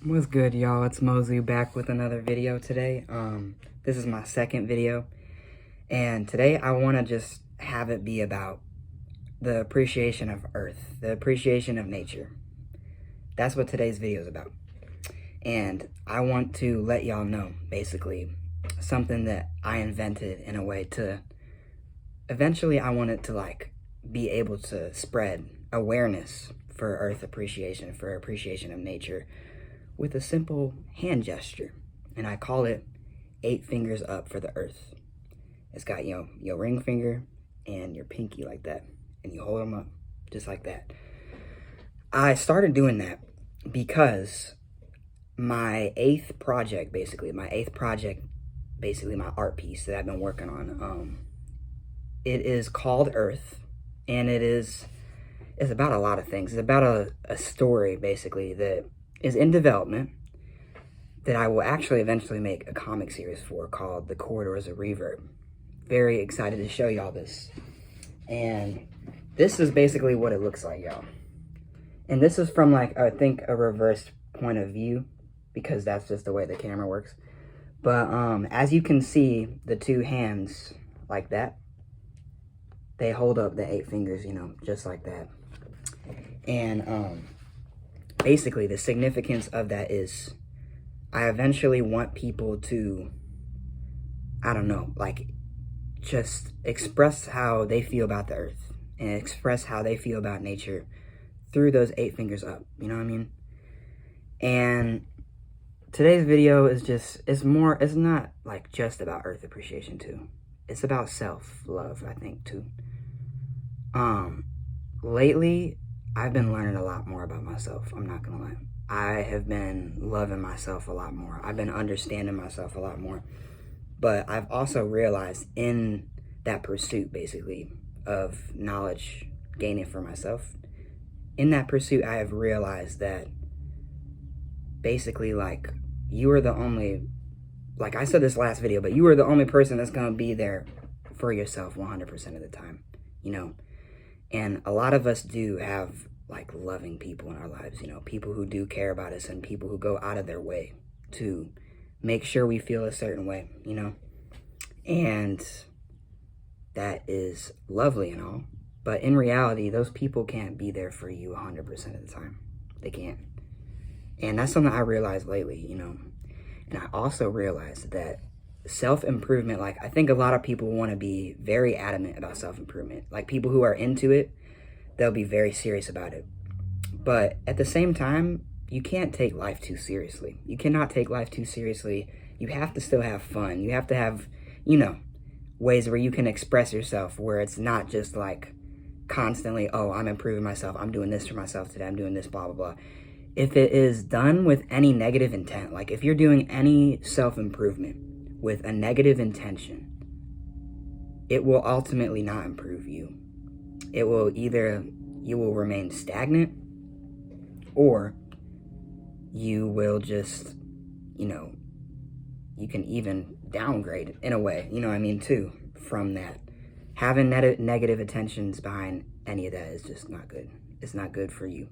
What's good, y'all? It's Mosley back with another video today. This is my second video, and today I want to just have it be about the appreciation of Earth, the appreciation of nature. That's what today's video is about. And I want to let y'all know, basically, something that I invented in a way to, eventually I want it to be able to spread awareness for Earth appreciation, for appreciation of nature, with a simple hand gesture, and I call it 8 fingers up for the earth. It's got, your ring finger and your pinky like that, and you hold them up just like that. I started doing that because my eighth project, my art piece that I've been working on, it is called Earth, and it's about a lot of things. It's about a story, basically, that is in development that I will actually eventually make a comic series for called The Corridors of Reverb. Very excited to show y'all this. And this is basically what it looks like, y'all. And this is from I think a reverse point of view, because that's just the way the camera works. But as you can see, the 2 hands like that, they hold up the 8 fingers, just like that. And basically, the significance of that is I eventually want people to, just express how they feel about the earth and express how they feel about nature through those 8 fingers up, you know what I mean? And today's video is it's not just about earth appreciation too. It's about self-love, I think, too. Lately, I've been learning a lot more about myself, I'm not gonna lie. I have been loving myself a lot more. I've been understanding myself a lot more. But I've also realized in that pursuit, basically, of knowledge gaining for myself, in that pursuit, I have realized that basically, you are the only, I said this last video, but you are the only person that's gonna be there for yourself 100% of the time, And a lot of us do have loving people in our lives, people who do care about us and people who go out of their way to make sure we feel a certain way, And that is lovely and all, but in reality, those people can't be there for you 100% of the time. They can't. And that's something I realized lately, And I also realized that self-improvement, I think a lot of people want to be very adamant about self-improvement. People who are into it, they'll be very serious about it. But at the same time, you can't take life too seriously. You cannot take life too seriously. You have to still have fun. You have to have, ways where you can express yourself, where it's not just constantly, oh, I'm improving myself. I'm doing this for myself today. I'm doing this, blah, blah, blah. If it is done with any negative intent, if you're doing any self-improvement with a negative intention, it will ultimately not improve you. It will either, you will remain stagnant, or you will just, you can even downgrade in a way, too, from that. Having negative intentions behind any of that is just not good. It's not good for you.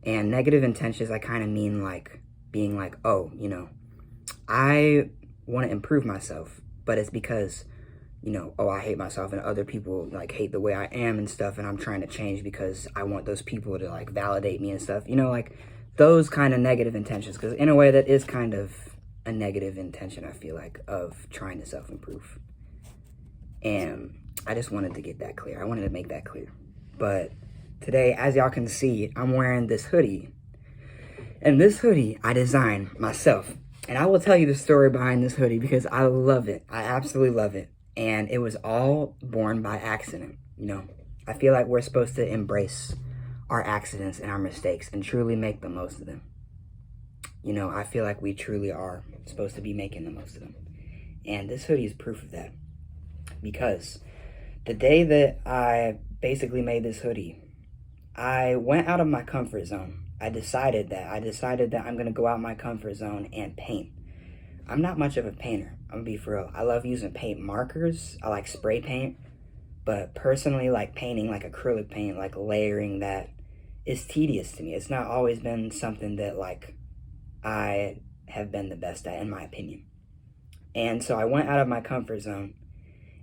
And negative intentions, I kind of mean being oh, I want to improve myself, but it's because, oh, I hate myself and other people hate the way I am and stuff, and I'm trying to change because I want those people to validate me and stuff, those kind of negative intentions, because in a way that is kind of a negative intention, I feel of trying to self-improve. And I just wanted to get that clear. I wanted to make that clear. But today, as y'all can see, I'm wearing this hoodie. And this hoodie I designed myself. And I will tell you the story behind this hoodie because I love it. I absolutely love it. And it was all born by accident, I feel like we're supposed to embrace our accidents and our mistakes and truly make the most of them. I feel like we truly are supposed to be making the most of them. And this hoodie is proof of that. Because the day that I basically made this hoodie, I went out of my comfort zone. I decided that I'm going to go out of my comfort zone and paint. I'm not much of a painter. I'm going to be for real. I love using paint markers. I like spray paint. But personally, painting acrylic paint, layering that is tedious to me. It's not always been something that I have been the best at, in my opinion. And so I went out of my comfort zone,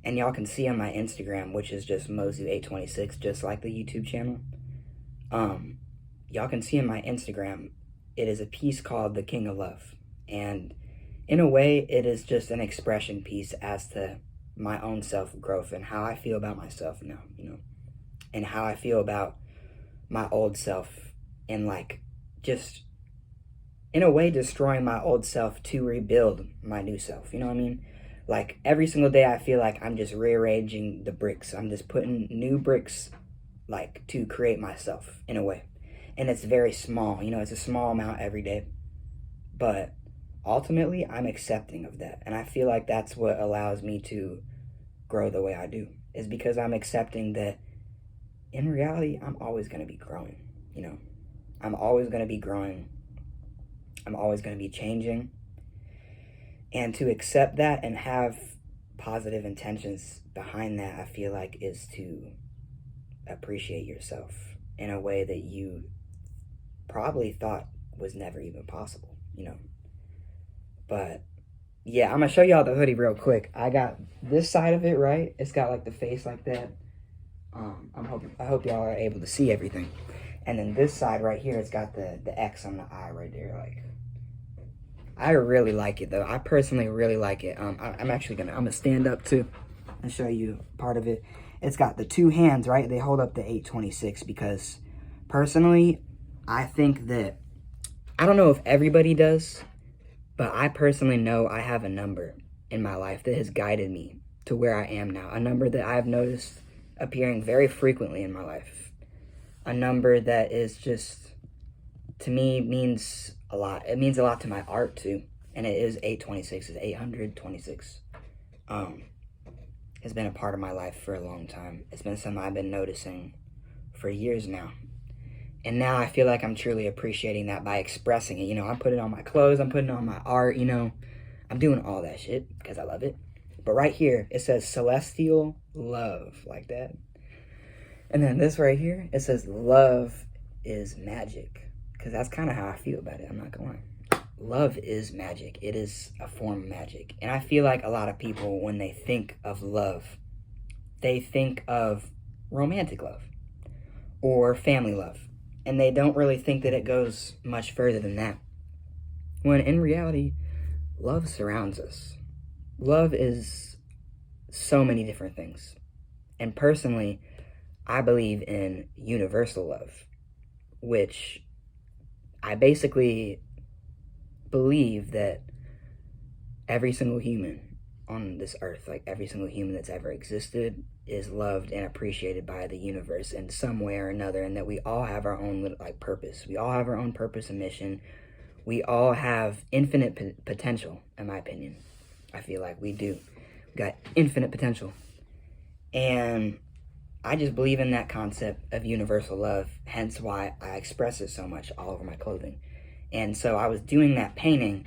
and y'all can see on my Instagram, which is just Mozu826, just like the YouTube channel. Y'all can see on my Instagram, it is a piece called The King of Love. And in a way, it is just an expression piece as to my own self-growth and how I feel about myself now, and how I feel about my old self, and like just in a way destroying my old self to rebuild my new self. You know what I mean? Like every single day I feel like I'm just rearranging the bricks. I'm just putting new bricks like to create myself in a way. And it's very small, it's a small amount every day. But ultimately I'm accepting of that. And I feel like that's what allows me to grow the way I do, is because I'm accepting that in reality I'm always going to be growing. I'm always going to be growing. I'm always going to be changing. And to accept that and have positive intentions behind that, I feel like, is to appreciate yourself in a way that you probably thought was never even possible, But yeah, I'm going to show y'all the hoodie real quick. I got this side of it, right? It's got like the face like that. I hope y'all are able to see everything. And then this side right here, it's got the X on the eye right there. Like, I really like it though. I personally really like it. I'm gonna stand up too and show you part of it. It's got the two hands, right? They hold up the 826 because personally, I think that, I don't know if everybody does, but I personally know I have a number in my life that has guided me to where I am now. A number that I've noticed appearing very frequently in my life. A number that is just, to me, means a lot. It means a lot to my art too. And it is 826, it's 826. It's been a part of my life for a long time. It's been something I've been noticing for years now. And now I feel like I'm truly appreciating that by expressing it. I'm putting on my clothes, I'm putting on my art, I'm doing all that shit because I love it. But right here, it says celestial love, like that. And then this right here, it says love is magic. Because that's kind of how I feel about it, I'm not gonna lie. Love is magic. It is a form of magic. And I feel like a lot of people, when they think of love, they think of romantic love or family love. And they don't really think that it goes much further than that. When in reality, love surrounds us. Love is so many different things. And personally, I believe in universal love, which I basically believe that every single human on this earth, like every single human that's ever existed, is loved and appreciated by the universe in some way or another, and that we all have our own purpose. We all have our own purpose and mission. We all have infinite potential, in my opinion. I feel like we do. We got infinite potential. And I just believe in that concept of universal love, hence why I express it so much all over my clothing. And so I was doing that painting,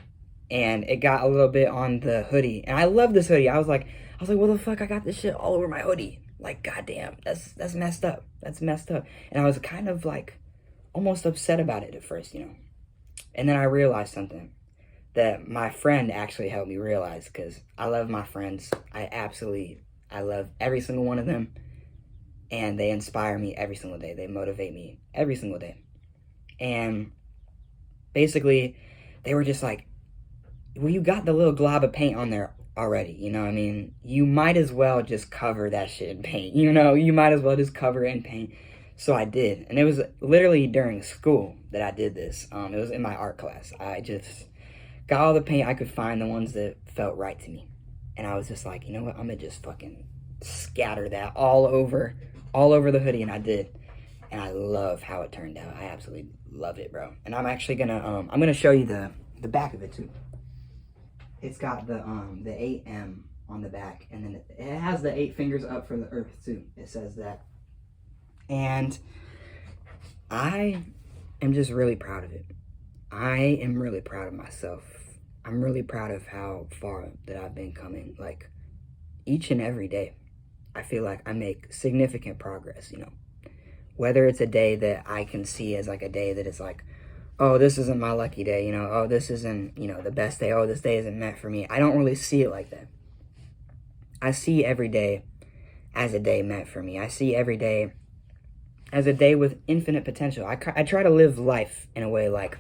and it got a little bit on the hoodie. And I love this hoodie. I was like, what the fuck? I got this shit all over my hoodie. Like, goddamn, that's messed up. That's messed up. And I was kind of like almost upset about it at first, And then I realized something that my friend actually helped me realize, because I love my friends. I love every single one of them. And they inspire me every single day. They motivate me every single day. And basically, they were just like, well, you got the little glob of paint on there already, You might as well just cover that shit in paint, You might as well just cover it in paint. So I did. And it was literally during school that I did this. It was in my art class. I just got all the paint I could find, the ones that felt right to me. And I was just like, you know what? I'm going to just fucking scatter that all over the hoodie. And I did. And I love how it turned out. I absolutely love it, bro. And I'm actually going to, I'm going to show you the back of it too. It's got the 8M on the back. And then it has the 8 fingers up for the earth too. It says that. And I am just really proud of it. I am really proud of myself. I'm really proud of how far that I've been coming. Like, each and every day, I feel like I make significant progress, Whether it's a day that I can see as like a day that is like, oh, this isn't my lucky day, you know, oh, this isn't, you know, the best day, oh, this day isn't meant for me. I don't really see it like that. I see every day as a day meant for me. I see every day as a day with infinite potential. I try to live life in a way like,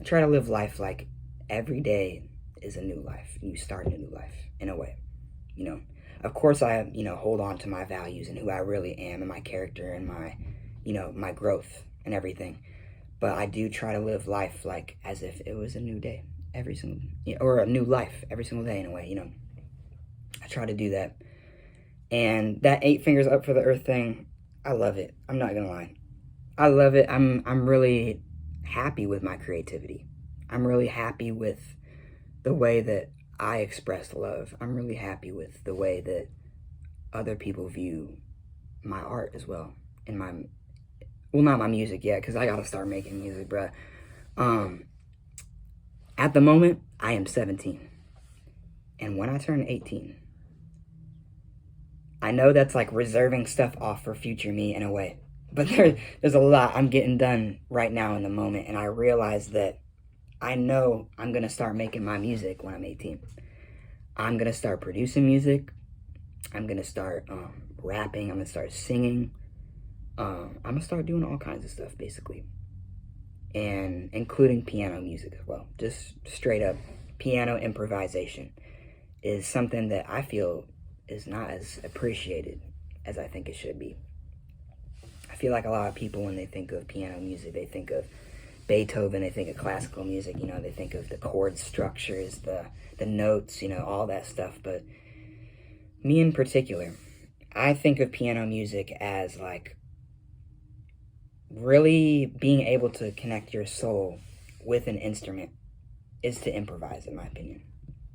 I try to live life like every day is a new life. You start a new life in a way, you know. Of course, I, you know, hold on to my values and who I really am and my character and my, you know, my growth and everything. But I do try to live life like as if it was a new day every single, or a new life every single day in a way, you know. I try to do that. And that 8 fingers up for the earth thing, I love it. I'm not gonna lie. I love it. I'm really happy with my creativity. I'm really happy with the way that I express love. I'm really happy with the way that other people view my art as well. And my, well, not my music yet, because I gotta start making music, bruh. At the moment, I am 17. And when I turn 18, I know that's like reserving stuff off for future me in a way. But there's a lot I'm getting done right now in the moment. And I realize that I know I'm going to start making my music when I'm 18. I'm going to start producing music. I'm going to start rapping. I'm going to start singing. I'm going to start doing all kinds of stuff, basically. And including piano music as well. Just straight up piano improvisation is something that I feel is not as appreciated as I think it should be. I feel like a lot of people, when they think of piano music, they think of Beethoven, they think of classical music, you know, they think of the chord structures, the notes, you know, all that stuff. But me in particular, I think of piano music as like really being able to connect your soul with an instrument is to improvise, in my opinion.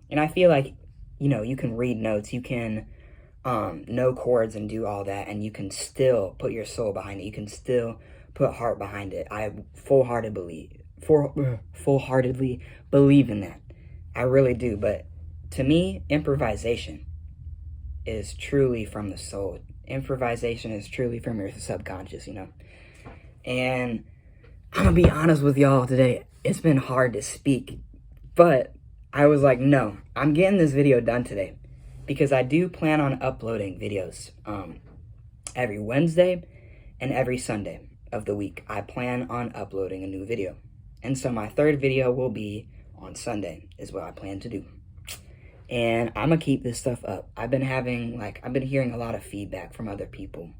And I feel like, you know, you can read notes, you can know chords and do all that, and you can still put your soul behind it. You can still put heart behind it. I full-heartedly believe in that. I really do. But to me, improvisation is truly from the soul. Improvisation is truly from your subconscious, you know. And I'm gonna be honest with y'all today. It's been hard to speak, but I was like, no, I'm getting this video done today because I do plan on uploading videos every Wednesday and every Sunday of the week. I plan on uploading a new video. And so my third video will be on Sunday is what I plan to do. And I'm gonna keep this stuff up. I've been hearing a lot of feedback from other people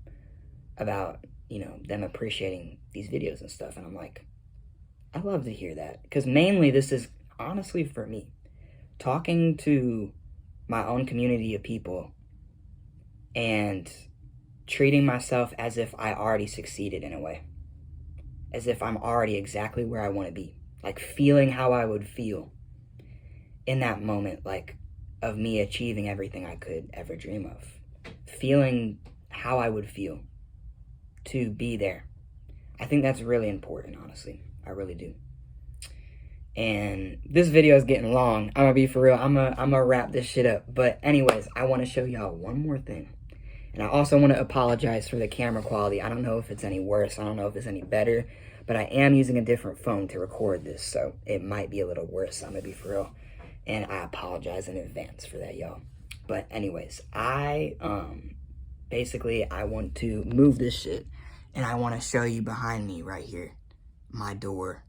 about, you know, them appreciating these videos and stuff. And I'm like, I love to hear that. Because mainly this is honestly for me. Talking to my own community of people and treating myself as if I already succeeded in a way. As if I'm already exactly where I want to be. Like feeling how I would feel in that moment, like of me achieving everything I could ever dream of. Feeling how I would feel to be there. I think that's really important, honestly. I really do. And this video is getting long. I'm gonna be for real. I'm gonna wrap this shit up. But anyways, I want to show y'all one more thing. And I also want to apologize for the camera quality. I don't know if it's any worse. I don't know if it's any better. But I am using a different phone to record this, so it might be a little worse. I'm gonna be for real. And I apologize in advance for that, y'all. But anyways, basically, I want to move this shit. And I want to show you behind me right here, my door.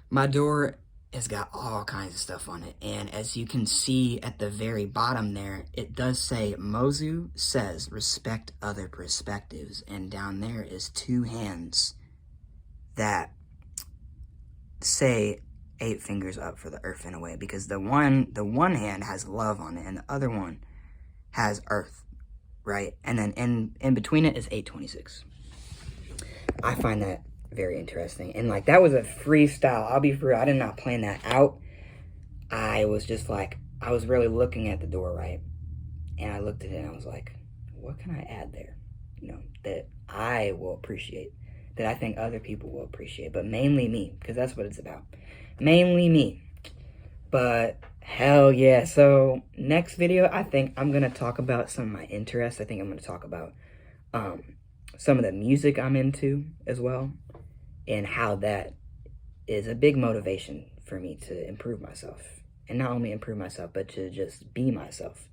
My door has got all kinds of stuff on it. And as you can see at the very bottom there, it does say, Mozu says, respect other perspectives. And down there is 2 hands that say 8 fingers up for the earth in a way. Because the one hand has love on it and the other one has earth, right? And then in between it is 826. I find that very interesting. And like, that was a freestyle. I'll be for real. I did not plan that out. I was just like, I was really looking at the door, right? And I looked at it and I was like, what can I add there? You know, that I will appreciate, that I think other people will appreciate, but mainly me, because that's what it's about. Mainly me. But hell yeah. So next video, I think I'm going to talk about some of my interests. I think I'm going to talk about some of the music I'm into as well. and how that is a big motivation for me to improve myself. And not only improve myself, but to just be myself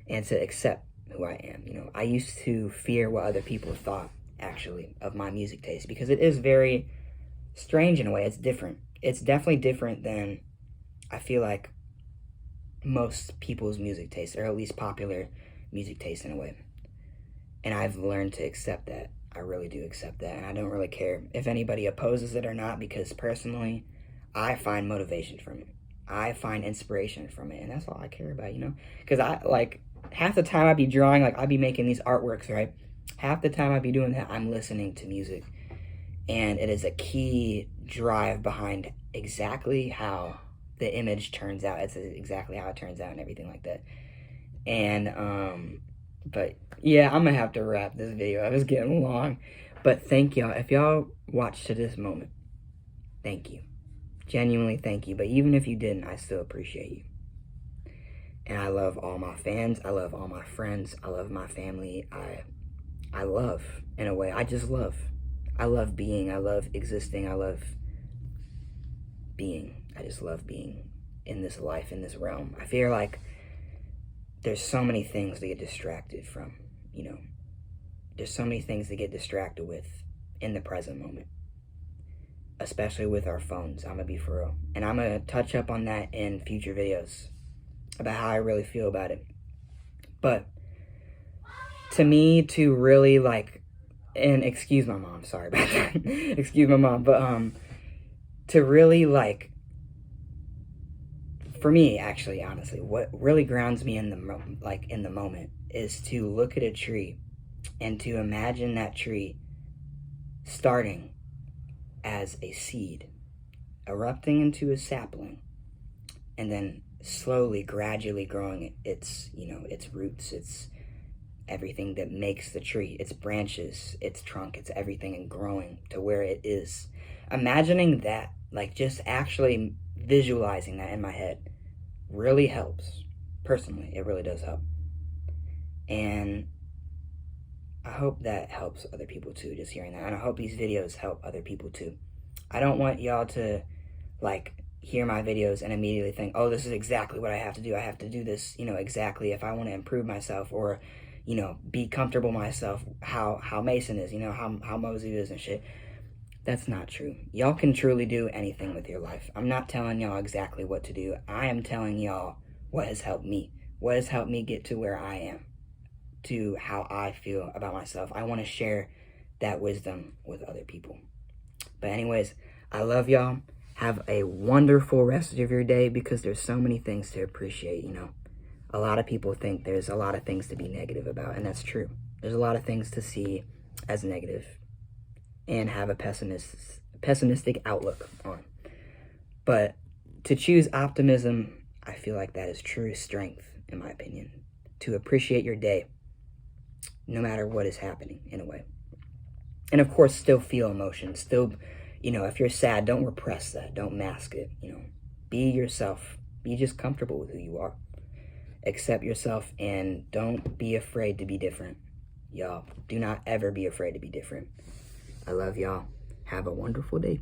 and to accept who I am. You know, I used to fear what other people thought, actually, of my music taste, because it is very strange in a way. It's different. It's definitely different than, I feel like, most people's music taste, or at least popular music taste in a way. And I've learned to accept that. I really do accept that, and I don't really care if anybody opposes it or not, because personally, I find motivation from it. I find inspiration from it, and that's all I care about, you know? Because half the time I'd be drawing, I'd be making these artworks, right? Half the time I'd be doing that, I'm listening to music, and it is a key drive behind exactly how the image turns out. It's exactly how it turns out and everything like that. And, but yeah, I'm gonna have to wrap this video. I was getting long, but thank y'all. If y'all watched to this moment, thank you. Genuinely thank you. But even if you didn't, I still appreciate you. And I love all my fans. I love all my friends. I love my family. I love, in a way. I just love. I love being. I love existing. I love being. I just love being in this life, in this realm. I feel like there's so many things to get distracted from, you know. There's so many things to get distracted with in the present moment, especially with our phones. I'm gonna be for real. And I'm gonna touch up on that in future videos about how I really feel about it. But to me, to really and excuse my mom, sorry about that. Excuse my mom, but to really for me, actually, honestly, what really grounds me in the moment is to look at a tree and to imagine that tree starting as a seed, erupting into a sapling, and then slowly, gradually growing its roots, its everything that makes the tree, its branches, its trunk, its everything, and growing to where it is. Imagining that, just actually visualizing that in my head really helps. Personally, it really does help. And I hope that helps other people too, just hearing that. And I hope these videos help other people too. I don't want y'all to hear my videos and immediately think, oh, this is exactly what I have to do. I have to do this, exactly if I want to improve myself, or, be comfortable myself, how Mason is, how Mosey is and shit. That's not true. Y'all can truly do anything with your life. I'm not telling y'all exactly what to do. I am telling y'all what has helped me. What has helped me get to where I am, to how I feel about myself. I want to share that wisdom with other people. But anyways, I love y'all. Have a wonderful rest of your day, because there's so many things to appreciate, A lot of people think there's a lot of things to be negative about, and that's true. There's a lot of things to see as negative and have a pessimistic outlook on. But to choose optimism, I feel like that is true strength, in my opinion. To appreciate your day, no matter what is happening, in a way. And of course, still feel emotion. Still, if you're sad, don't repress that. Don't mask it, Be yourself. Be just comfortable with who you are. Accept yourself, and don't be afraid to be different. Y'all, do not ever be afraid to be different. I love y'all. Have a wonderful day.